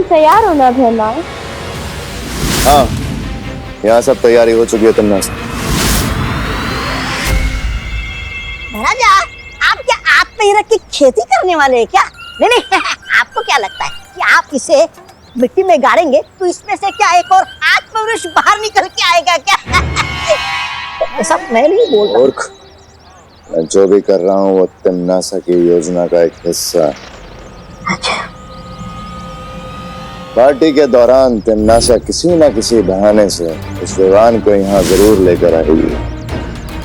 तैयार हो ना मेहमान? हाँ, यहाँ सब तैयारी हो चुकी है तुमने। महाराजा, आप क्या आत्महीरक की खेती करने वाले हैं क्या? नहीं आपको क्या लगता है कि आप इसे मिट्टी में गाड़ेंगे तो इसमें से क्या एक और आत्मवृक्ष बाहर निकल के आएगा क्या? ऐसा मैं नहीं बोल रहा। मूर्ख, मैं जो भी कर रहा हूँ वो तिम्नासा की योजना का एक हिस्सा है। अच्छा। पार्टी के दौरान तिम्नासा किसी न किसी बहाने से उस विवान को यहाँ जरूर लेकर आएगी,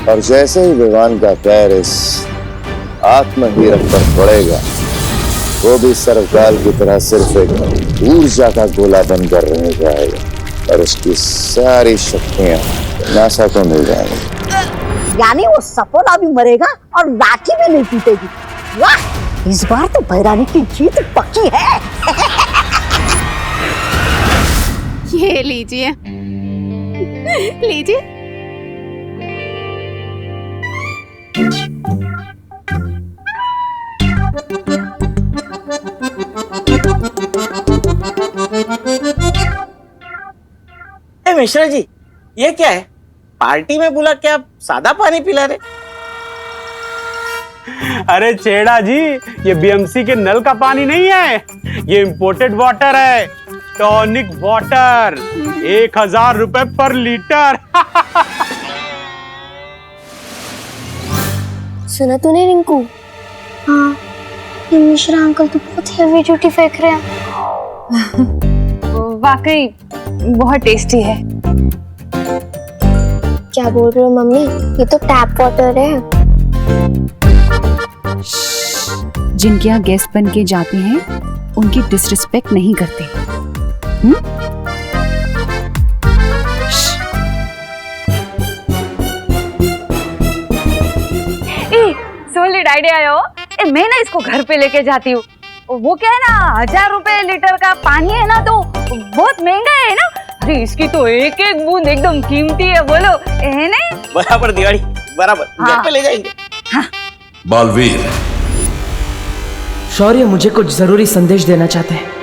और जैसे ही विवान का पैर इस आत्महीरक पर पड़ेगा, वो भी सर्वकाल की तरह सिर्फ एक ऊर्जा का गोला बनकर रह जाएगा और उसकी सारी शक्तियां नासा को मिल जाएंगी। यानी वो सपोला भी मरेगा और लाठी भी नहीं टूटेगी। वाह, इस बार तो भैरानी की जीत पक्की है। ये लीजिए लीजिए। मिश्रा जी, ये क्या है? पार्टी में बुला के आप सादा पानी पिला रहे? अरे छेड़ा जी, ये बीएमसी के नल का पानी नहीं है, ये इंपोर्टेड वाटर है, टॉनिक वाटर। 1000 रुपए पर लीटर। सुना तूने रिंकू? हाँ, ये मिश्रा अंकल तो बहुत हेवी ड्यूटी फेंक रहे हैं। वाकई बहुत टेस्टी है। क्या बोल रहे हो मम्मी? ये तो टैप वाटर है। जिनके यहाँ गेस्ट बन के जाते हैं उनकी डिसरिस्पेक्ट नहीं करते। सोलिड आइडिया है वो। मैं ना इसको घर पे लेके जाती हूँ। वो क्या है ना, 1000 रुपए लीटर का पानी है ना, तो बहुत महंगा है ना। अरे इसकी तो एक एक बूंद एकदम कीमती है, बोलो है नहीं? बराबर दिवाली, बराबर। हाँ। घर पे ले जाएंगे। हाँ। बालवीर, शौर्य मुझे कुछ जरूरी संदेश देना चाहते हैं।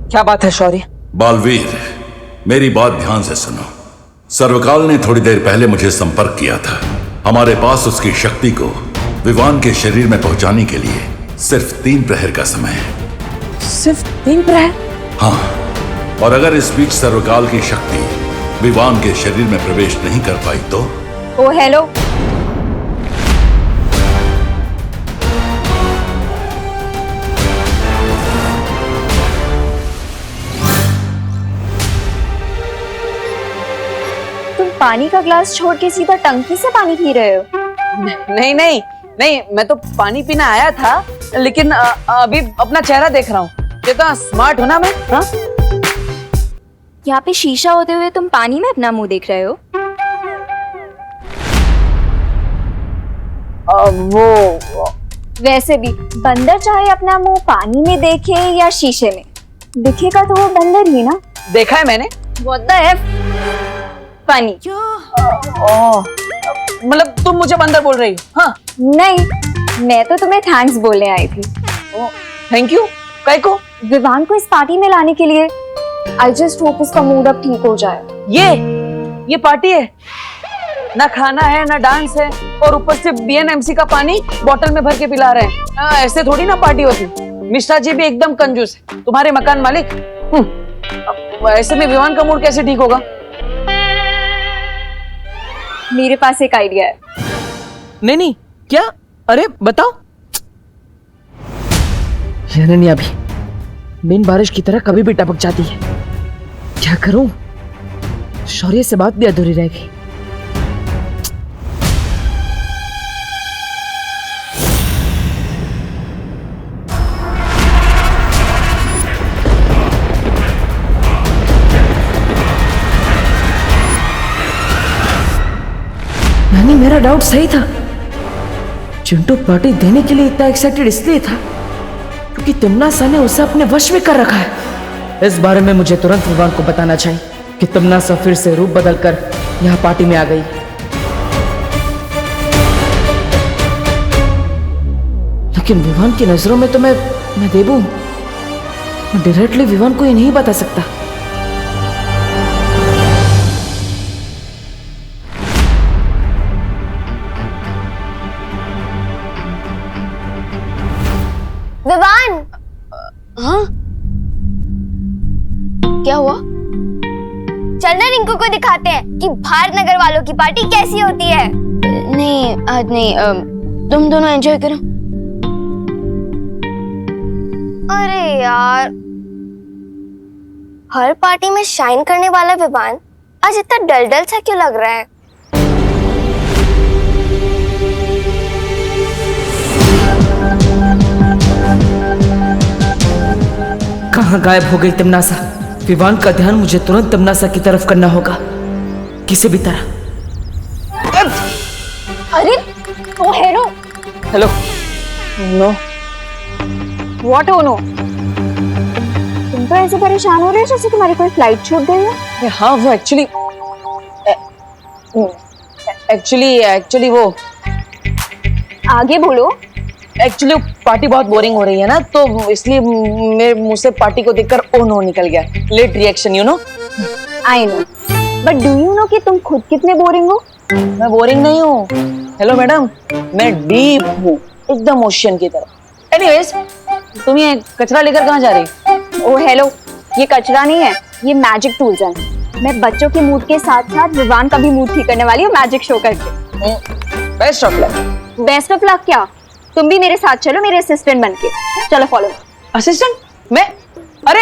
क्या बात है शौर्य? बालवीर, मेरी बात ध्यान से सुनो। सर्वकाल ने थोड़ी देर पहले मुझे संपर्क किया था। हमारे पास उसकी शक्ति को विवान के शरीर में पहुंचाने के लिए सिर्फ 3 प्रहर का समय है। सिर्फ 3 प्रहर? हाँ, और अगर इस बीच सर्वकाल की शक्ति विवान के शरीर में प्रवेश नहीं कर पाई तो? ओ हेलो, तुम पानी का ग्लास छोड़ के सीधा टंकी से पानी पी रहे हो? नहीं नहीं नहीं, मैं तो पानी पीना आया था, लेकिन अभी अपना चेहरा देख रहा हूँ। कितना स्मार्ट हूँ ना मैं। हाँ? यहाँ पे शीशा होते हुए तुम पानी में अपना मुंह देख रहे हो? वो वैसे भी बंदर चाहे अपना मुंह पानी में देखे या शीशे में, दिखेगा तो वो बंदर ही ना। देखा है मैंने। What the F? पानी। मतलब तुम मुझे बंदर बोल रही हो? हाँ? नहीं, मैं तो तुम्हें थैंक्स बोलने आई थी। Thank you. काय को? विवान को इस पार्टी में लाने के लिए। आई जस्ट होप उसका मूड अब ठीक हो जाए। ये पार्टी है ना, खाना है ना डांस है, और ऊपर से बीएनएमसी का पानी बोतल में भर के पिला रहे हैं। ऐसे थोड़ी ना पार्टी होती। मिश्रा जी भी एकदम कंजूस है, तुम्हारे मकान मालिक। ऐसे में विवान का मूड कैसे ठीक होगा? मेरे पास एक आइडिया है। नहीं, क्या? अरे बताओ। अनन्या भी बिन बारिश की तरह कभी भी टपक जाती है। क्या करूं? शौर्य से बात भी अधूरी रह गई। नानी, मेरा डाउट सही था। चिंटू पार्टी देने के लिए इतना एक्साइटेड इसलिए था क्योंकि तिम्नासा ने उसे अपने वश में कर रखा है। इस बारे में मुझे तुरंत विवान को बताना चाहिए कि तिम्नासा फिर से रूप बदलकर यहाँ पार्टी में आ गई। लेकिन विवान की नजरों में तो मैं देबू हूं। मैं डायरेक्टली विवान को ये नहीं बता सकता। विवान, हाँ क्या हुआ? चलना रिंकू को दिखाते हैं कि भारत नगर वालों की पार्टी कैसी होती है। नहीं आज नहीं, तुम दोनों एंजॉय करो। अरे यार, हर पार्टी में शाइन करने वाला विवान आज इतना डल सा क्यों लग रहा है? कहाँ गायब हो गई तमन्नासा? विवान का ध्यान मुझे तुरंत तमन्नासा की तरफ करना होगा, किसी भी तरह। अरे oh hero. Hello. No. What oh no? तुम तो ऐसे परेशान हो रहे हो जैसे तुम्हारी कोई फ्लाइट छूट गई है। हाँ वो एक्चुअली वो आगे बोलो। एक्चुअली पार्टी बहुत बोरिंग हो रही है ना, तो इसलिए मेरे मुंह से पार्टी को देखकर ओ नो निकल गया। Late reaction, you know. I know, but do you know कि तुम खुद कितने बोरिंग हो? मैं बोरिंग नहीं हूँ। हेलो मैडम, मैं डीप हूँ, एकदम ओशियन की तरह। एनीवेज, तुम ये कचरा लेकर कहाँ जा रही? ओ हेलो, ये कचरा नहीं है, ये मैजिक टूल्स हैं। मैं बच्चों के मूड के साथ साथ विवान का भी मूड ठीक करने वाली हूँ मैजिक शो करके। Best of luck. Best of luck क्या? तुम भी मेरे साथ चलो, मेरे असिस्टेंट बनके। चलो फॉलो। असिस्टेंट? मैं? अरे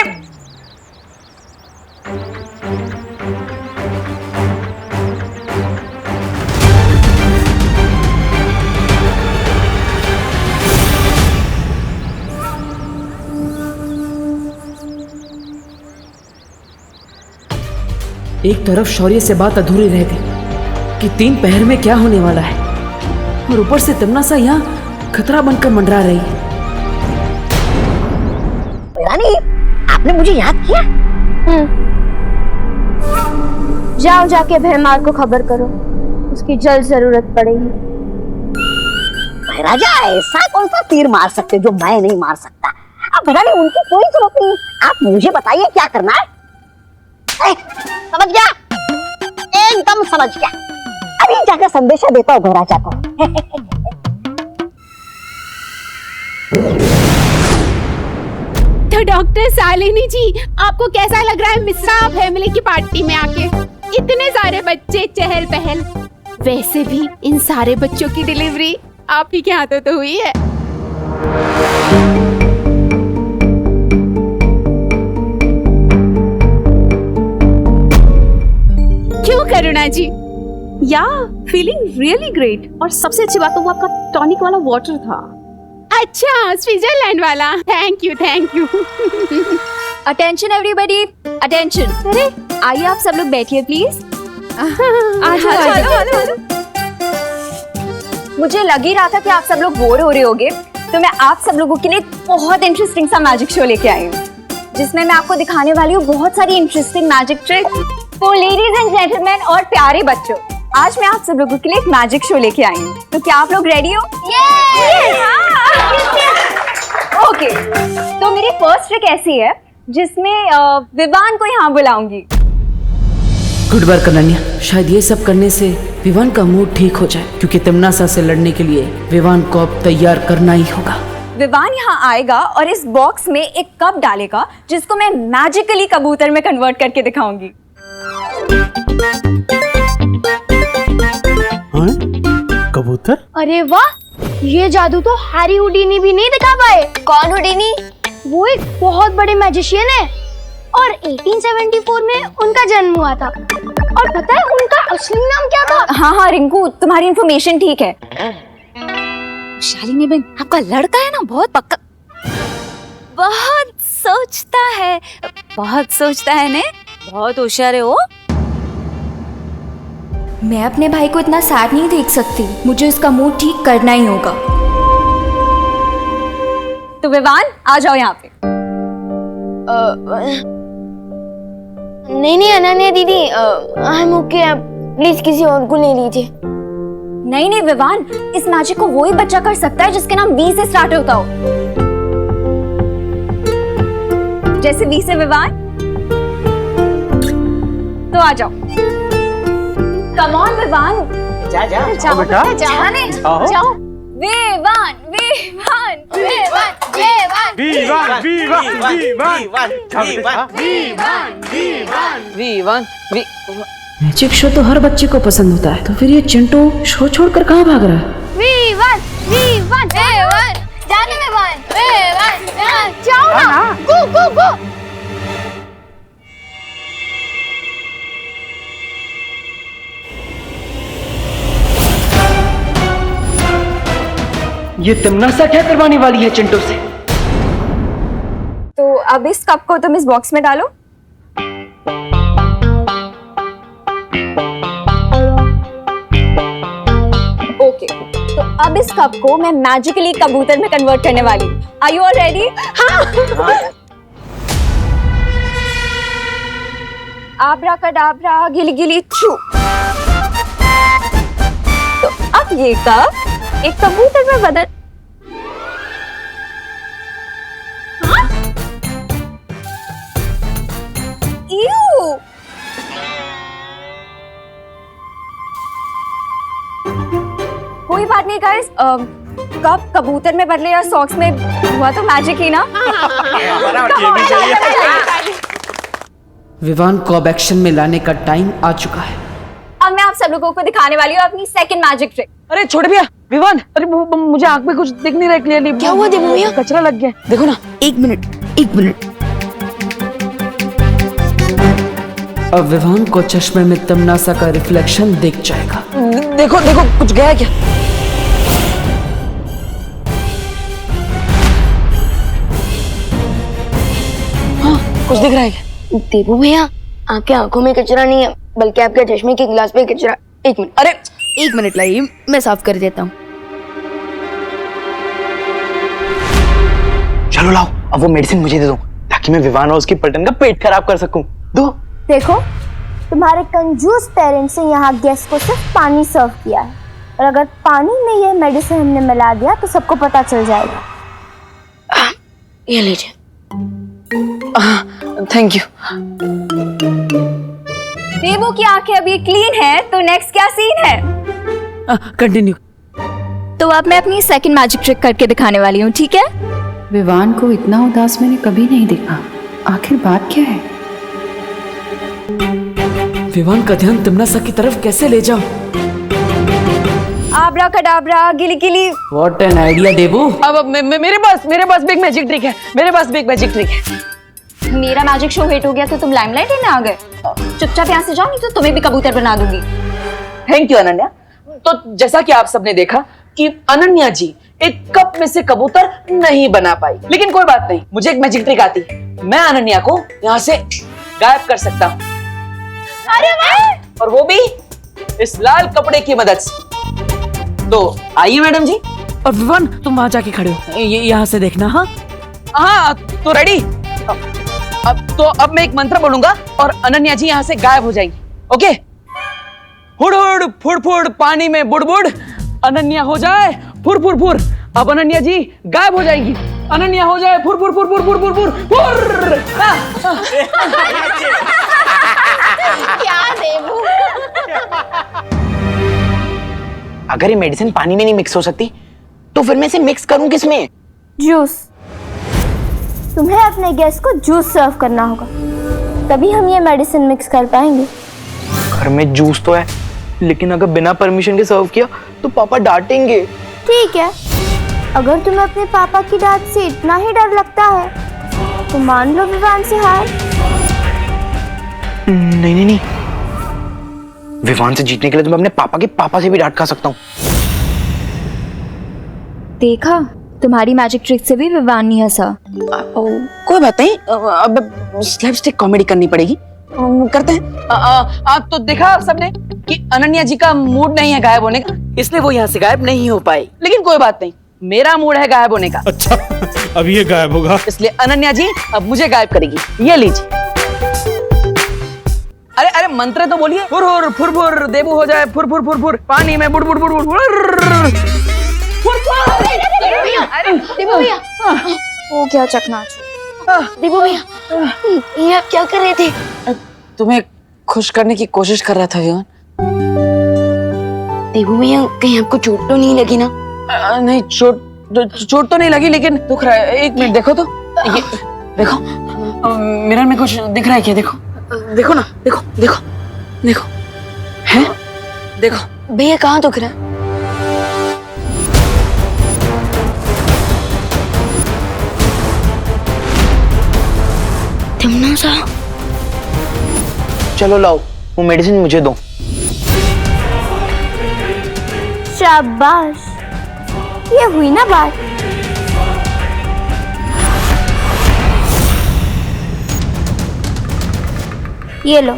एक तरफ शौर्य से बात अधूरी रह गई कि 3 पहर में क्या होने वाला है, और ऊपर से तमन्नासा यहाँ खतरा बनकर मंडरा रही है। रानी, आपने मुझे याद किया? जाओ जाके भैमार को खबर करो, उसकी जल्द जरूरत पड़ेगी। राजा ऐसा कौन सा तीर मार सकते जो मैं नहीं मार सकता? अब रानी उनकी कोई जरूरत नहीं, आप मुझे बताइए क्या करना है। समझ गया? एकदम समझ गया। अभी जाकर संदेशा देता हूँ राजा को। तो डॉक्टर शालिनी जी, आपको कैसा लग रहा है मिश्रा फैमिली की पार्टी में आके? इतने सारे बच्चे, चहल पहल। वैसे भी इन सारे बच्चों की डिलीवरी आप ही के हाथों तो हुई है। क्यों करुणा जी? या फीलिंग रियली ग्रेट, और सबसे अच्छी बात तो वो आपका टॉनिक वाला वाटर था। अच्छा, स्विट्जरलैंड वाला। Thank you thank you. Attention everybody, attention. अरे आइए आप सब लोग बैठिए प्लीज। मुझे लग ही रहा था कि आप सब लोग बोर हो रहे होगे, तो मैं आप सब लोगों के लिए बहुत इंटरेस्टिंग सा मैजिक शो लेके आई हूँ, जिसमें मैं आपको दिखाने वाली हूँ बहुत सारी इंटरेस्टिंग मैजिक ट्रिक। तो लेडीज एंड जेंटलमैन और प्यारे बच्चों, आज मैं आप सब लोगों के लिए एक मैजिक शो लेके आई हूँ। तो क्या आप लोग रेडी हो? ओके, तो मेरी फर्स्ट ट्रिक ऐसी है जिसमें विवान को यहाँ बुलाऊंगी। गुड वर्क अनन्या, शायद ये सब करने से विवान का मूड ठीक हो जाए, क्योंकि तमन्नासा से लड़ने के लिए विवान को अब तैयार करना ही होगा। विवान यहाँ आएगा और इस बॉक्स में एक कप डालेगा, जिसको मैं मैजिकली कबूतर में कन्वर्ट करके दिखाऊंगी। कबूतर? अरे वाह, ये जादू तो हैरी हुडीनी भी नहीं दिखा पाए। कौन हुडीनी? वो एक बहुत बड़े मैजिशियन है और 1874 में उनका जन्म हुआ था। और पता है उनका असली नाम क्या था? हाँ रिंकू, तुम्हारी इंफॉर्मेशन ठीक है। शालिनी बहन, आपका लड़का है ना बहुत पक्का, बहुत सोचता है ने, बहुत होशियार है वो। मैं अपने भाई को इतना सैड नहीं देख सकती, मुझे उसका मूड ठीक करना ही होगा। तो विवान आ जाओ यहाँ पे। नहीं अनन्या दीदी, आई एम ओके। प्लीज किसी और को ले लीजिए। नहीं नहीं विवान, इस मैजिक को वही बच्चा कर सकता है जिसके नाम वी से स्टार्ट होता हो। जैसे वी से विवान। तो आ जाओ। Come on Vivaan. जा जा जाओ बेटा। जाने आओ। जाओ। विवान विवान विवान वीवान विवान वीवान वीवान मैजिक शो तो हर बच्चे को पसंद होता है, तो फिर ये चिंटू शो छोड़कर कहाँ भाग रहा है? वीवान वीवान वीवान जाने विवान वीवान वीवान जाओ ना, गो गो गो। ये तमन्ना क्या करवाने वाली है चिंटू से? तो अब इस कप को तुम इस बॉक्स में डालो। ओके, तो अब इस कप को मैं मैजिकली कबूतर में कन्वर्ट करने वाली हूँ। Are you all ready? Abracadabra गिली गिली छू। तो अब ये कप एक कबूतर में बदल। Ew! कोई बात नहीं गाइस, कब कबूतर में बदले या सॉक्स में हुआ तो मैजिक ही ना। विवान को अब एक्शन में लाने का टाइम आ चुका है। अब मैं आप सब लोगों को दिखाने वाली हूँ अपनी सेकंड मैजिक ट्रिक। अरे छोड़ भैया, विवान, अरे मुझे आंख में कुछ दिख नहीं रहा क्लियरली। क्या हुआ देवू भैया? कचरा लग गया, देखो ना। एक मिनट। अब विवान को चश्मे में तमन्ना का रिफ्लेक्शन दिख जाएगा। देखो देखो, कुछ गया क्या? हाँ, कुछ दिख रहा है क्या? देवू भैया, आपके आंखों में कचरा नहीं है, बल्कि आपके चश्मे के गिलास में कचरा। एक मिनट, अरे एक मिनट लाइए, मैं साफ कर देता हूँ। चलो लाओ, अब वो मेडिसिन मुझे दे दो ताकि मैं विवान और उसकी पलटन का पेट खराब कर सकूं। दो। देखो, तुम्हारे कंजूस पेरेंट्स ने यहाँ गेस्ट को सिर्फ पानी सर्व किया है, और अगर पानी में ये मेडिसिन हमने मिला दिया तो सबको पता चल जाएगा। ये लीजिए। Thank you. देवू की आंखें अभी क्लीन है, तो नेक्स्ट क्या सीन है? कंटिन्यू। तो अब मैं अपनी सेकंड मैजिक ट्रिक करके दिखाने वाली हूँ, ठीक है? विवान को इतना उदास मैंने कभी नहीं देखा। आखिर बात क्या है? विवान का ध्यान तमन्ना की तरफ कैसे ले जाओ? आब्राकडाब्रा गिली गिली। What an idea, देवू। अब मेरे पास भी एक मैजिक ट्रिक है। मेरा मैजिक शो हिट हो गया तो तुम लाइमलाइट लेने आ गए। चुपचाप यहाँ से जाओ, नहीं तो तुम्हें भी कबूतर बना दूंगी। Thank you Ananya. तो जैसा कि आप सबने देखा कि अनन्या जी एक कप में से कबूतर नहीं बना पाई, लेकिन कोई बात नहीं, मुझे एक मैजिक ट्रिक आती है। मैं अनन्या को यहाँ से गायब कर सकता हूँ। अरे वाह! और वो भी इस लाल कपड़े की मदद से। तो आइए मैडम जी। और विवान, तुम वहां जाके खड़े हो, यहाँ से देखना। हाँ, तो रेडी। अब मैं एक मंत्र बोलूंगा और अनन्या जी यहाँ से गायब हो जाएंगी। ओके? हुड़ हुड़ फुड़ फुड़ पानी में बुड़ बुड़, अनन्या हो जाए फुर फुर फुर। अब अनन्या जी गायब हो जाएंगी। अनन्या हो जाए फुर फुर फुर फुर फुर फुर फुर फुर। क्या देवू? अगर ये मेडिसिन पानी में नहीं मिक्स हो सकती तो फिर मैं इसे मिक्स करूं किसमें? जूस। तुम्हें अपने गेस्ट को जूस सर्व करना होगा, तभी हम ये मेडिसिन मिक्स कर पाएंगे। घर में जूस तो है, लेकिन अगर बिना परमिशन के सर्व किया तो पापा डांटेंगे। ठीक है, अगर तुम्हें अपने पापा की डांट से इतना ही डर लगता है तो मान लो विवान से हार। नहीं, विवान से जीतने के लिए तो मैं अपने पापा के पापा से भी डांट खा सकता हूँ। देखा, तुम्हारी मैजिक ट्रिक से भी विवान नहीं हंसा। कोई बात नहीं, अब स्लैपस्टिक कॉमेडी करनी पड़ेगी। करते हैं। तो देखा आप सबने कि अनन्या जी का मूड नहीं है गायब होने का, इसलिए वो यहाँ से गायब नहीं हो पाई। लेकिन कोई बात नहीं, मेरा मूड है गायब होने का। अच्छा, अब ये गायब होगा। इसलिए अनन्या जी अब मुझे गायब करेगी। ये लीजिए। अरे अरे मंत्र तो बोलिए। फुर फुर फुर फुर देबू हो जाए फुर फुर फुर फुर, पानी में बुड़ बुड़ बुड़ बुड़ बुड़। दीपू भैया, वो क्या चकनाचू। दीपू भैया, ये आप क्या कर रहे थे? तुम्हें खुश करने की कोशिश कर रहा था विवान। दीपू भैया, कहीं आपको चोट तो नहीं लगी ना? नहीं, चोट तो नहीं लगी, लेकिन दुख रहा है। एक मिनट देखो तो, ये देखो मिरर में कुछ दिख रहा है क्या? देखो देखो ना, देखो देखो देखो, है देखो। भैया कहाँ दुख रहा है? तमन्ना, चलो लाओ वो मेडिसिन मुझे दो। शाबाश, ये हुई ना बात। ये लो।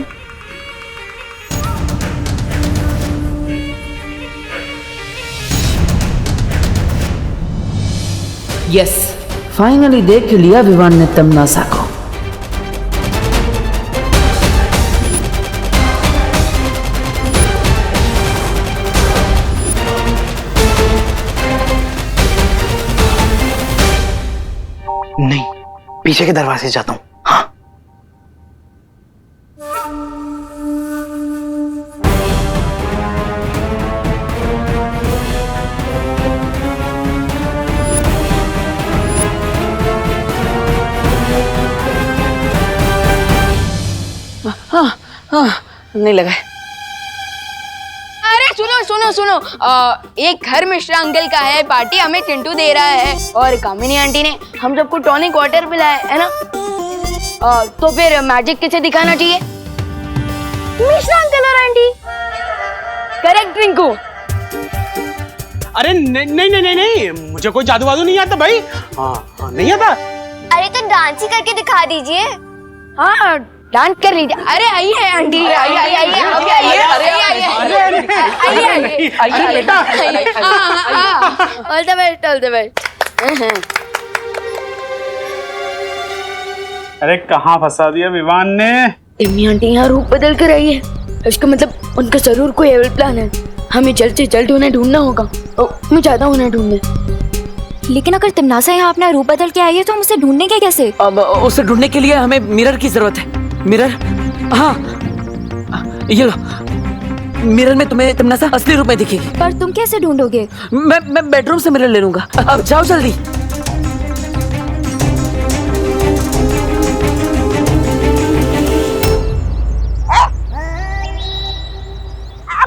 यस, फाइनली देख लिया विवान ने तमन्ना को। नहीं, पीछे के दरवाजे से जाता हूँ। हाँ। हाँ, नहीं लगा है। अरे सुनो सुनो सुनो, एक घर मिश्रा अंकल का है पार्टी, हमें चिंटू दे रहा है और कामिनी आंटी ने हम सबको टॉनिक वाटर पिलाया है ना। तो फिर मैजिक किसे दिखाना चाहिए? मिश्रा अंकल और आंटी। करेक्ट रिंकू। अरे नहीं नहीं नहीं नहीं, मुझे कोई जादू वादू नहीं आता भाई। हाँ, नहीं आता। अरे तो डांस ही करके दिखा दीजिए। हाँ, डांस कर लीजिए। अरे आइए आंटी, आइए आइए आइए अरे बेटा, all the best, all the best. अरे कहाँ फंसा दिया विवान ने। इम्मी आंटी यहाँ रूप बदल कर आई है, इसका मतलब उनका जरूर कोई एविल प्लान है। हमें जल्द से जल्द उन्हें ढूंढना होगा। मैं चाहता हूँ उन्हें ढूंढने। लेकिन अगर तमन्ना यहाँ अपना रूप बदल के आई है तो हम उसे ढूंढेंगे कैसे? अब उसे ढूंढने के लिए हमें मिरर की जरूरत है। मिरर, हाँ ये लो। मिरर में तुम्हें तमन्ना असली रूप में दिखेगी। पर तुम कैसे ढूंढोगे? मैं बेडरूम से मिरर ले लूंगा। अब जाओ जल्दी।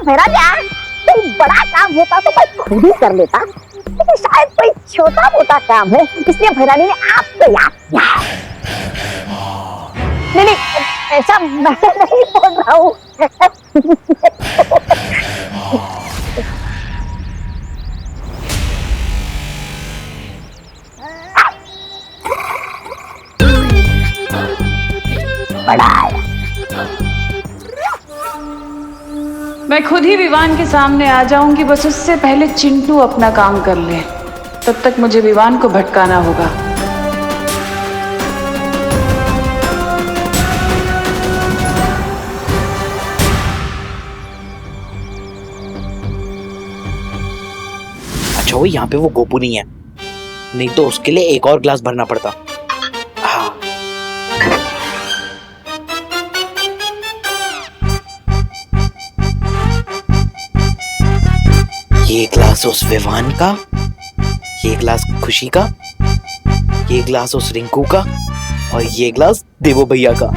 मेरा यार, कोई बड़ा काम होता तो मैं खुद ही कर लेता, लेकिन शायद कोई छोटा मोटा काम है इसलिए भैरानी ने आपको याद किया। नहीं नहीं, ऐसा मैं नहीं बोल रहा हूँ। बड़ा है। मैं खुद ही विवान के सामने आ जाऊंगी, बस उससे पहले चिंटू अपना काम कर ले। तब तक मुझे विवान को भटकाना होगा। अच्छा, वो यहाँ पे वो गोपू नहीं है, नहीं तो उसके लिए एक और ग्लास भरना पड़ता। हाँ। ये ग्लास उस विवान का, ये ग्लास खुशी का, ये ग्लास उस रिंकू का और ये ग्लास देवो भैया का।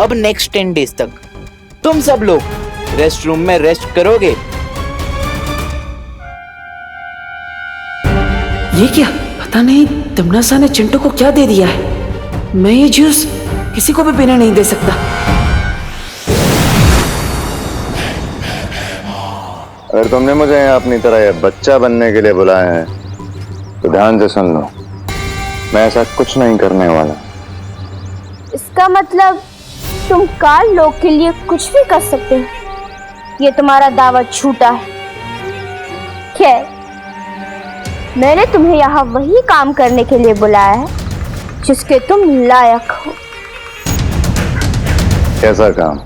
अब नेक्स्ट 10 डेज तक तुम सब लोग रेस्ट रूम में रेस्ट करोगे। ये क्या, पता नहीं तमन्ना ने चिंटू को क्या दे दिया है। मैं ये जूस किसी को भी पीने नहीं दे सकता। अगर तुमने मुझे यहाँ अपनी तरह बच्चा बनने के लिए बुलाया है तो ध्यान से सुन लो, मैं ऐसा कुछ नहीं करने वाला। इसका मतलब तुम काल लोग के लिए कुछ भी कर सकते हो। ये तुम्हारा दावा झूठा है। खैर, मैंने तुम्हें यहाँ वही काम करने के लिए बुलाया है जिसके तुम लायक हो। कैसा काम?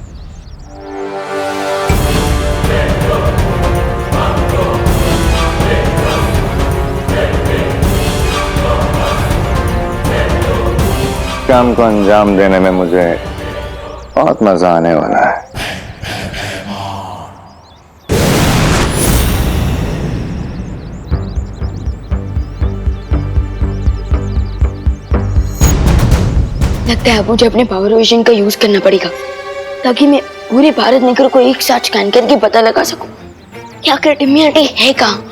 काम को अंजाम देने में मुझे बहुत मजा आने वाला है। लगता है अब मुझे अपने पावर विजन का यूज करना पड़ेगा ताकि मैं पूरे भारत नगर को एक साथ स्कैन करके पता लगा सकूं कि आखिर टिम्मी आंटी है कहाँ।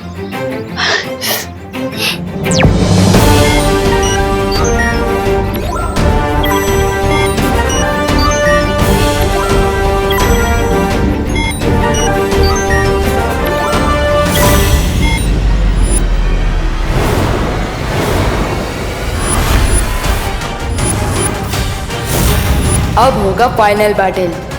अब होगा फाइनल बैटल।